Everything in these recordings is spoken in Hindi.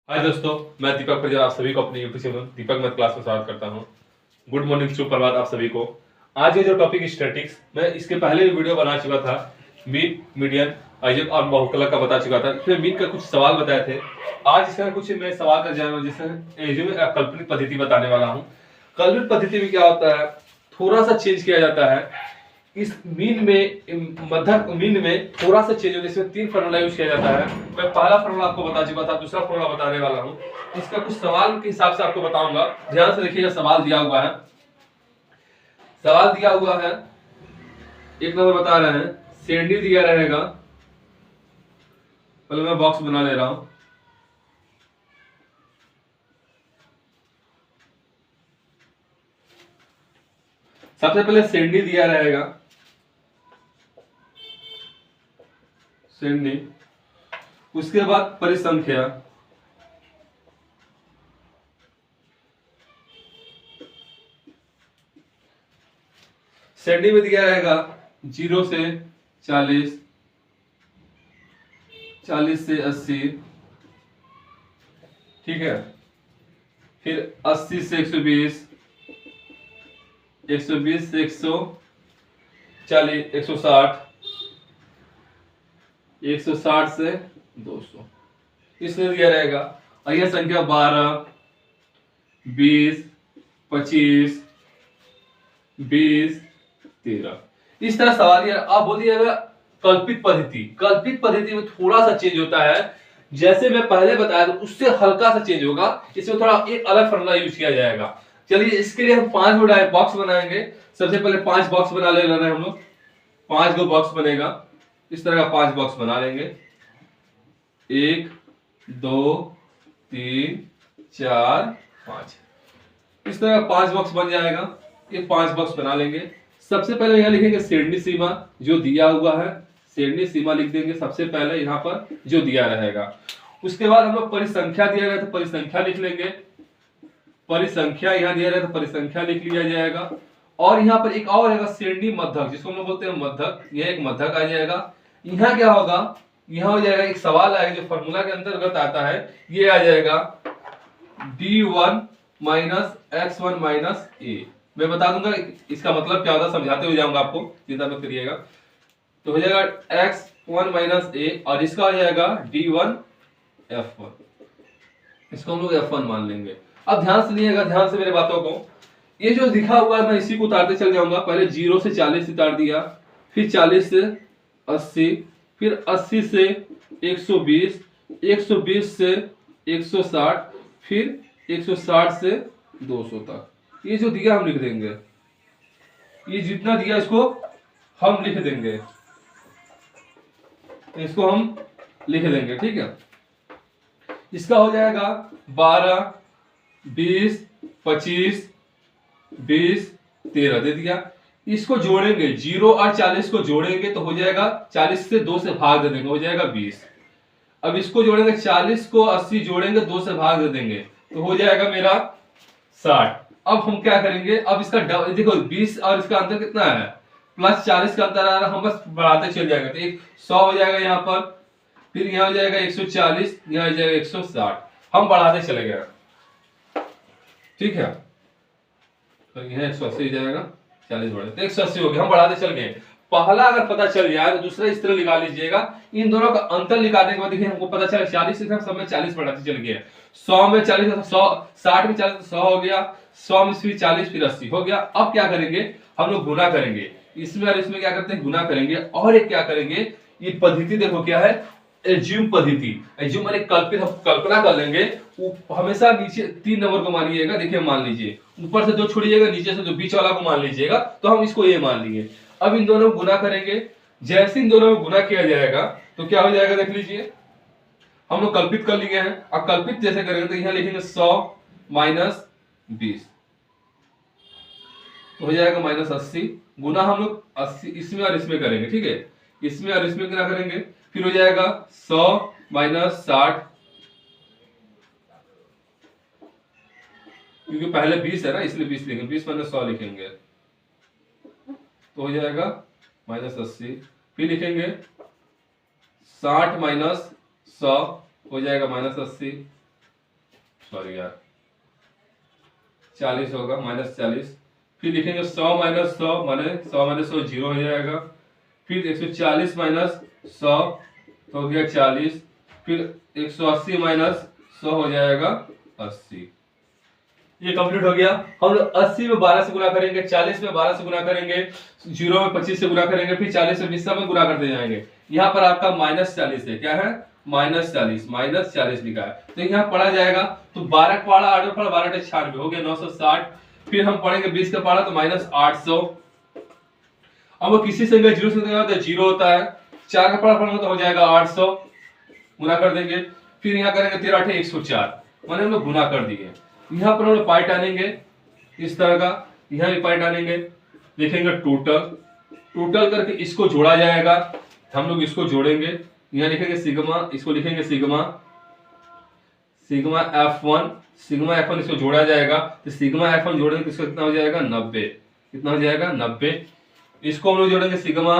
हाय दोस्तों, मैं दीपक परिजन आप सभी को अपने यूट्यूब चैनल दीपक मैथ क्लास में स्वागत करता हूं। गुड मॉर्निंग, शुभ प्रभात आप सभी को। आज ये जो टॉपिक स्टैटिक्स, मैं इसके पहले भी वीडियो बना चुका था। मीन, मीडियन, अलजेब्रा और बहुकलक का बता चुका था। इसमें मीन का कुछ सवाल बताए थे। आज इसका कुछ मैं सवाल कर जा रहा हूँ, जिसमें काल्पनिक पद्धति बताने वाला हूँ। काल्पनिक पद्धति में क्या होता है, थोड़ा सा चेंज किया जाता है। इस मीन में मध्यक मीन में थोड़ा सा चेंज होता है। इसमें 3 फॉर्मूला यूज किया जाता है। मैं पहला फॉर्मूला आपको बता चुका था, दूसरा फॉर्मूला बताने वाला हूँ। इसका कुछ सवाल के हिसाब से आपको बताऊंगा। ध्यान से देखिएगा, सवाल दिया हुआ है। सवाल दिया हुआ है, एक नंबर बता रहे हैं, शेरनी दिया रहेगा। पहले मैं बॉक्स बना ले रहा हूं। सबसे पहले शेरनी दिया रहेगा, शेरनी। उसके बाद परिसंख्या, शेरनी में दिया रहेगा 0 से 40, 40 से 80, ठीक है। फिर 80 से 120, 120 से 140, 160, 160 से 200, इसमें दिया रहेगा। और यह संख्या 12, 20, 25, 20, 13, इस तरह सवाल। आप बोलिएगा कल्पित पद्धति। कल्पित पद्धति में थोड़ा सा चेंज होता है, जैसे मैं पहले बताया था उससे हल्का सा चेंज होगा। इसमें थोड़ा एक अलग फॉर्मूला यूज किया जाएगा। चलिए, इसके लिए हम 5 बॉक्स बनाएंगे। सबसे पहले 5 बॉक्स बना ले रहे हैं हम लोग। 5 गो बॉक्स बनेगा। इस तरह का 5 बॉक्स बना लेंगे। 1, 2, 3, 4, 5, इस तरह 5 बॉक्स बन जाएगा। ये 5 बॉक्स बना लेंगे। सबसे पहले यहाँ लिखेंगे शेरनी सीमा जो दिया हुआ है। शेरनी सीमा लिख देंगे सबसे पहले यहाँ पर जो दिया रहेगा। उसके बाद हम लोग परिसंख्या दिया गया तो परिसंख्या लिख लेंगे। परिसंख्या यहाँ दिया गया तो परिसंख्या लिख लिया जाएगा। और यहाँ पर एक और है शेरनी मध्यक, जिसको हम लोग बोलते हैं मध्यक। यह एक मध्यक आ जाएगा। यहाँ क्या होगा, यहाँ हो जाएगा एक सवाल आएगा जो फॉर्मूला के अंतर्गत आता है। ये आ जाएगा d1 माइनस x1 माइनस ए। मैं बता दूंगा इसका मतलब क्या होता है, समझाते हुए जाऊंगा आपको, चिंता मत करिएगा। तो हो जाएगा x1 माइनस ए, और इसका हो जाएगा d1 f1। इसको हम लोग f1 मान लेंगे। अब ध्यान से सुनिएगा, ध्यान से मेरे बातों को। ये जो लिखा हुआ है मैं इसी को उतारते चल जाऊंगा। पहले 0 से 40 उतार दिया, फिर 40 से 80, फिर 80 से 120, 120 से 160, फिर 160 से 200 तक। ये जो दिया हम लिख देंगे। ये जितना दिया इसको हम लिख देंगे, इसको हम लिख देंगे, ठीक है। इसका हो जाएगा 12, 20, 25, 20, 13 दे दिया। इसको जोड़ेंगे, 0 और 40 को जोड़ेंगे तो हो जाएगा 40 से 2 से भाग दे देंगे, हो जाएगा 20। अब इसको जोड़ेंगे, 40 को 80 जोड़ेंगे, 2 से भाग दे देंगे तो हो जाएगा मेरा 60। अब हम क्या करेंगे, अब इसका देखो 20 और इसका अंतर कितना है, प्लस 40 का अंतर आ रहा है। हम बस बढ़ाते चल जाएंगे तो 100 हो जाएगा यहाँ पर, फिर यहाँ हो जाएगा 140, यहाँ हो जाएगा 160। हम बढ़ाते चले गए, ठीक है। तो यह 180 हो जाएगा, 40 बढ़े तो 180 हो गया। हम बढ़ाते चल गए। पहला अगर पता चल जाए तो दूसरा इस तरह निकाल लीजिएगा। इन दोनों का अंतर निकालने के बाद देखिए हमको पता चला 40 से सब में 40 बढ़ाते चल गए। 100 में 40, 100, 60 में 40 100 हो गया, 100 में फिर 40, फिर 80 हो गया। अब क्या करेंगे, हम लोग गुना करेंगे। इसमें और इसमें क्या करते हैं, गुना करेंगे। और एक क्या करेंगे, ये पद्धति देखो क्या है, एज्यूम पद्धति। एज्यूम माने कल्पित, हम कल्पना कर लेंगे। हमेशा नीचे 3 नंबर को मानिएगा। देखिए मान लीजिए ऊपर से 2 छोड़िएगा, नीचे से 2, बीच वाला को मान लीजिएगा। तो हम इसको ये मान लिए। अब इन दोनों को गुना करेंगे। जैसे इन दोनों को गुना किया जाएगा तो क्या हो जाएगा, देख लीजिए। हम लोग कल्पित कर लिए हैं। अब कल्पित जैसे करेंगे तो यहाँ लिखेंगे 100 माइनस 20, तो हो जाएगा माइनस 80। गुना हम लोग 80 इसमें और इसमें करेंगे, ठीक है। इसमें और इसमें गुना करेंगे, फिर हो जाएगा 100 माइनस 60, क्योंकि पहले 20 है ना इसलिए 20 लिखेंगे। 20 माइनस 100 लिखेंगे तो हो जाएगा माइनस 80। फिर लिखेंगे 60 माइनस 100 हो जाएगा माइनस 80। सॉरी यार, 40 होगा, -40। फिर लिखेंगे 100 माइनस 100 माने 100 माइनस 100 जीरो हो जाएगा। फिर 140 माइनस 100 तो हो गया 40। फिर 180 माइनस 100 हो जाएगा 80। ये कंप्लीट हो गया। हम लोग 80 में 12 से गुना करेंगे, 40 में 12 से गुना करेंगे, 0 में 25 से गुना करेंगे, फिर 40 में 20 में गुना करते जाएंगे। यहाँ पर आपका -40 है, क्या है -40 लिखा है, तो यहाँ पढ़ा जाएगा। तो 12 का पढ़ा 8 पढ़ा 12 96 हो गया 960। फिर हम पढ़ेंगे 20 का पढ़ा तो -800। अब वो किसी संख्या जीरो से तो जीरो होता है। 4 का पढ़ा तो हो जाएगा 800, गुना कर देंगे। फिर यहाँ करेंगे 13 8 104, मैंने हम लोग गुना कर दिए। यहाँ पर हम लोग पाई टानेंगे इस तरह का, यहाँ भी पाई टानेंगे, देखेंगे टोटल करके इसको जोड़ा जाएगा। हम लोग इसको जोड़ेंगे, यहाँ लिखेंगे सिग्मा, इसको लिखेंगे सिग्मा F1 इसको जोड़ा जाएगा। तो सिग्मा F1 जोड़ेंगे तो इसका कितना हो जाएगा 90। कितना हो जाएगा 90। इसको हम लोग जोड़ेंगे सिग्मा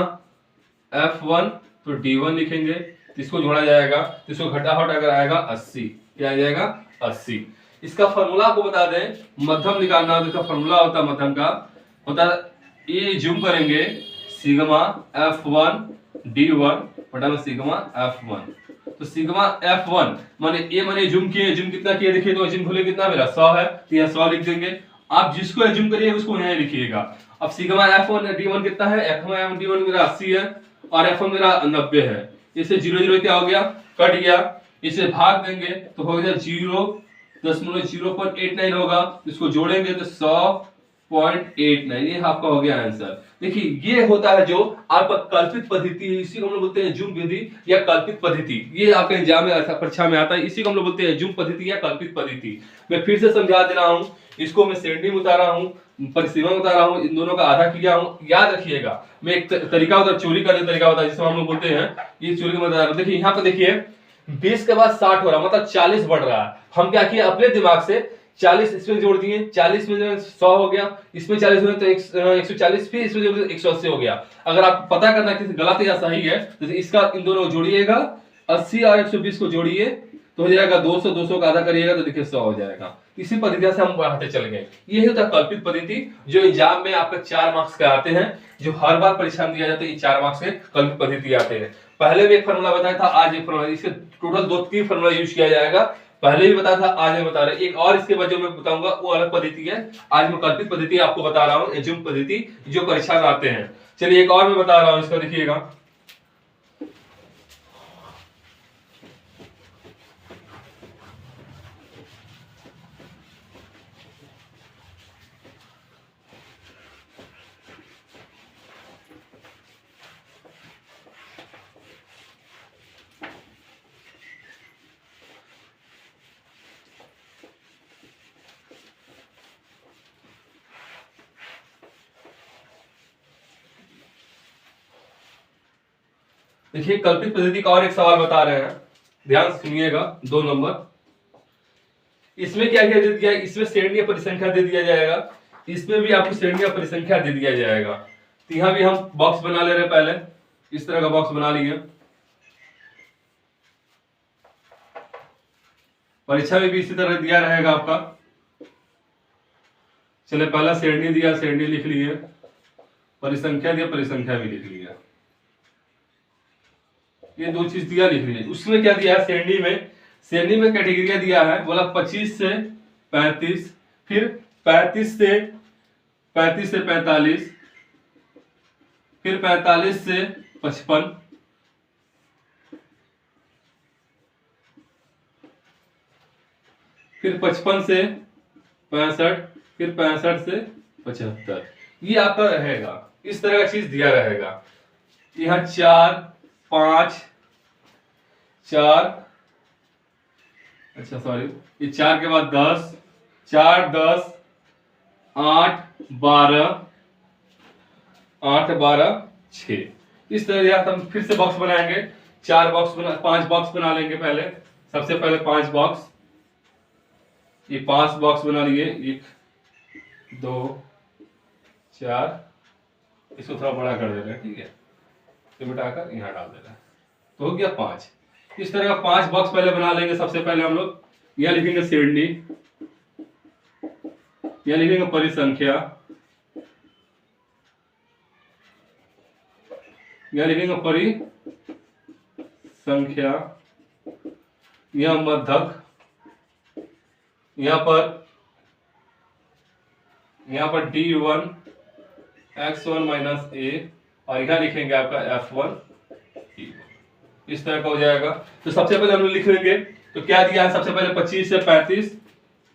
F1 तो D1 लिखेंगे, तो इसको जोड़ा जाएगा, तो इसको घटाहट अगर आएगा 80, क्या आ जाएगा 80। इसका फॉर्मूला आपको बता दें, मध्यम निकालना हो तो इसका फॉर्मूला होता है मध्यम का, होता है ये जूम करेंगे सिग्मा F1 D1 बटा में सिग्मा F1। तो सिग्मा F1 माने ए माने जूम किए, जूम कितना किए देखिए, तो जूम खोले कितना मेरा 100 है, तो यहाँ 100 लिख देंगे। आप जिसको जूम करिए उसको यहाँ लिखिएगा। अब सिग्मा F1 D1 कितना है, F1 D1 मेरा 80 है और F1 मेरा 90 है। इससे 0 0 क्या हो गया, कट गया। इसे भाग देंगे तो हो गया 0.089 होगा। इसको जोड़ेंगे तो 100.89, ये आपका हो गया आंसर। देखिए ये होता है जो आपका कल्पित पद्धति, इसी को हम लोग बोलते हैं जूम विधि या कल्पित पद्धति। ये आपके एग्जाम में परीक्षा में आता है, इसी को हम लोग बोलते हैं जूम पद्धति या कल्पित पद्धति। मैं फिर से समझा दे रहा हूँ, इसको मैं श्रेणी में उतारा हूँ, परिसीमा में उतारा हूँ, इन दोनों का आधा किया हूँ। याद रखिएगा, मैं एक तरीका होता है चोरी करने का तरीका होता है, जिसको हम लोग बोलते हैं ये चोरी का बता रहा हूँ। देखिए यहाँ पे देखिए 20 के बाद 60 हो रहा, मतलब 40 बढ़ रहा है। हम क्या किए अपने दिमाग से 40 इसमें जोड़ दिए, 40 में 100 हो गया, इसमें 40 हो गया तो 140, फिर इसमें जोड़ दिए 180 हो गया। अगर आप पता करना है कि गलत या सही है तो इसका इन दोनों जोड़िएगा, 80 और 120 को जोड़िए तो हो जाएगा 200, 200 का आधा करिएगा तो देखिए 100 हो जाएगा। इसी पद्धति से हम बढ़ाते चल गए। ये होता है कल्पित पद्धति, जो एग्जाम में आपके 4 मार्क्स के आते हैं, जो हर बार परीक्षा में दिया जाता है। ये 4 मार्क्स के कल्पित पद्धति आते हैं। पहले भी एक फॉर्मूला बताया था, आज एक फॉर्मूला, इसके टोटल 2-3 फॉर्मूला यूज किया जाएगा। पहले भी बताया था, आज मैं बता रहा हूं एक और, इसके बाद जो मैं बताऊंगा वो अलग पद्धति है। आज मैं कल्पित पद्धति आपको बता रहा हूँ, एजुम पद्धति, जो परीक्षा में आते हैं। चलिए एक और मैं बता रहा हूँ, इसका देखिएगा। देखिए कल्पित पद्धति का और एक सवाल बता रहे हैं, ध्यान सुनिएगा। 2 नंबर, इसमें क्या क्या दे दिया है, इसमें श्रेणी परिसंख्या दे दिया जाएगा, इसमें भी आपको श्रेणी परिसंख्या दे दिया जाएगा। तो यहाँ भी हम बॉक्स बना ले रहे हैं, पहले इस तरह का बॉक्स बना लिए। परीक्षा में भी इसी तरह दिया रहेगा आपका। चले पहला श्रेणी दिया, श्रेणी लिख लिए, परिसंख्या दिया, परिसंख्या भी लिख लिया। ये 2 चीज दिया, लिख लीजिए। उसमें क्या दिया है, श्रेणी में कैटेगरी दिया है, बोला 25 से 35, फिर 35 से 45, फिर 45 से 55, फिर 55 से 65, फिर 65 से 75। ये आपका रहेगा, इस तरह का चीज दिया रहेगा। यहाँ 4 5 4, अच्छा सॉरी, ये 4 के बाद 10, 4 10 8 12 8 12 6। इस तरह हम फिर से बॉक्स बनाएंगे। 5 बॉक्स बना लेंगे। पहले सबसे पहले 5 बॉक्स, ये 5 बॉक्स बना लिए, 1 2 4, इसको थोड़ा बड़ा कर दे रहे हैं, ठीक है, तो बिठाकर यहाँ डाल दे रहे हैं, तो हो गया 5। इस तरह का 5 बॉक्स पहले बना लेंगे। सबसे पहले हम लोग यहाँ लिखेंगे श्रेणी, यहाँ लिखेंगे परिसंख्या, यहाँ लिखेंगे परिसंख्या, यहाँ मध्यक, यहाँ पर D1 x1 माइनस ए, और यहाँ लिखेंगे आपका F1 E1। इस तरह का हो जाएगा। तो सबसे पहले हम लोग लिख लेंगे, तो क्या दिया है सबसे पहले 25 से 35,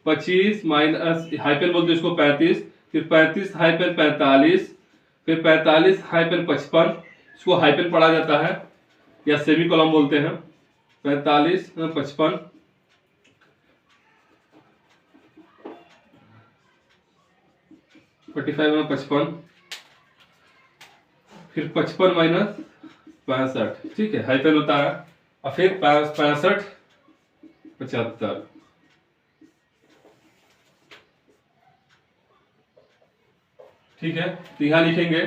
25 माइनस हाइपन बोलते हैं इसको 35, फिर 35 हाइपन 45, फिर 45 हाइपन 55, इसको हाइपन पढ़ा जाता है या सेमी कॉलम बोलते हैं, 45 55, में 55, फिर 55 माइनस 65, ठीक है, हाइपन होता है, और फिर 65 75, ठीक है। तो यहां लिखेंगे,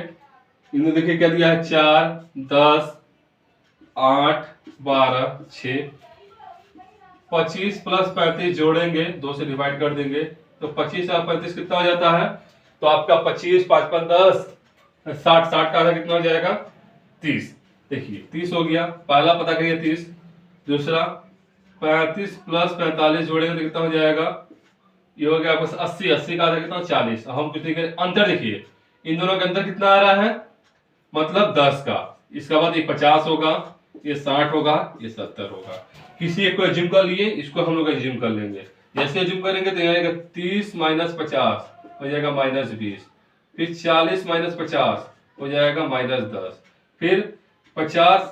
इन्होंने देखिए क्या दिया है 4 10 8 12 6, 25 प्लस 35 जोड़ेंगे, 2 से डिवाइड कर देंगे, तो 25 और 35 कितना हो जाता है, तो आपका 25 5 5 10 60, 60 का आधा कितना हो जाएगा 30। देखिए 30 हो गया, पहला पता करिए 30, दूसरा 35 प्लस 45 जोड़ेंगे तो कितना हो जाएगा, ये हो गया बस 80, 80 का आधा कितना 40। हम कुछ नहीं, अंतर देखिए इन दोनों के अंदर कितना आ रहा है, मतलब 10 का, इसका बाद ये 50 होगा, ये 60 होगा, ये 70 होगा। किसी एक को एज्यूम कर लिए, इसको हम लोग एज्यूम कर लेंगे। जैसे एज्यूम करेंगे तो यहाँ 30 माइनस 50 हो जाएगा माइनस 20, फिर 40 माइनस 50 हो जाएगा माइनस 10, फिर 50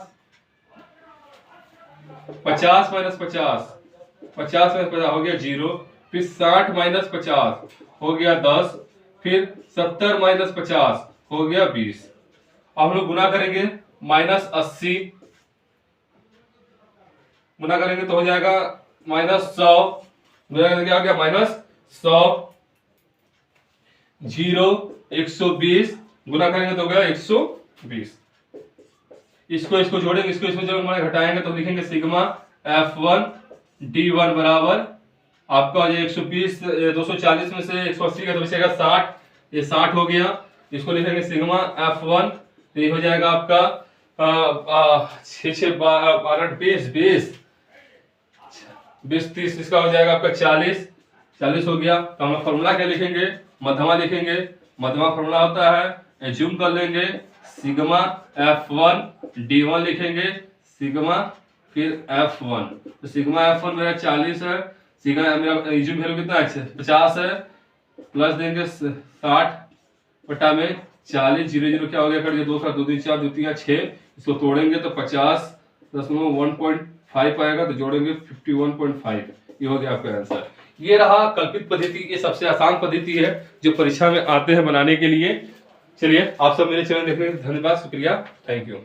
माइनस 50 हो गया 0, फिर 60 माइनस 50 हो गया 10, फिर 70 माइनस 50 हो गया 20। अब हम लोग गुना करेंगे, माइनस 80 गुना करेंगे तो हो जाएगा माइनस 100, गुना करेंगे क्या हो गया माइनस 100, 0 120 गुना करेंगे तो हो गया 120। इसको जोड़ेंगे, इसको जोड़ेंगे, घटाएंगे तो लिखेंगे सिग्मा F1 D1 बराबर आपका हो जाएगा 120, 240 में से 180 का तो बचेगा 60, ये 60 हो गया। इसको लिखेंगे सिग्मा F1, तो ये हो जाएगा आपका 6 6 12 20 30, इसका हो जाएगा आपका 40 हो गया। तो हम फॉर्मूला क्या लिखेंगे, मध्यमा लिखेंगे। मध्यमा फॉर्मूला होता है, एज्यूम कर लेंगे सिग्मा F1 D1 लिखेंगे, सिग्मा फिर F1, तो सिग्मा F1 मेरा 40 है, सिग्मा मेरा एज्यूम वैल्यू कितना है 50 है, प्लस देंगे 60 बटा में 40, 0 0 क्या हो गया, कर दिया 2 2 3 4 2 3 6, इसको तोड़ेंगे तो 50.1.5 आएगा, तो जोड़ेंगे 51.5, ये हो गया आपका आंसर। ये रहा कल्पित पद्धति, ये सबसे आसान पद्धति है जो परीक्षा में आते हैं बनाने के लिए। चलिए आप सब मेरे चैनल देखने के लिए धन्यवाद, शुक्रिया, थैंक यू।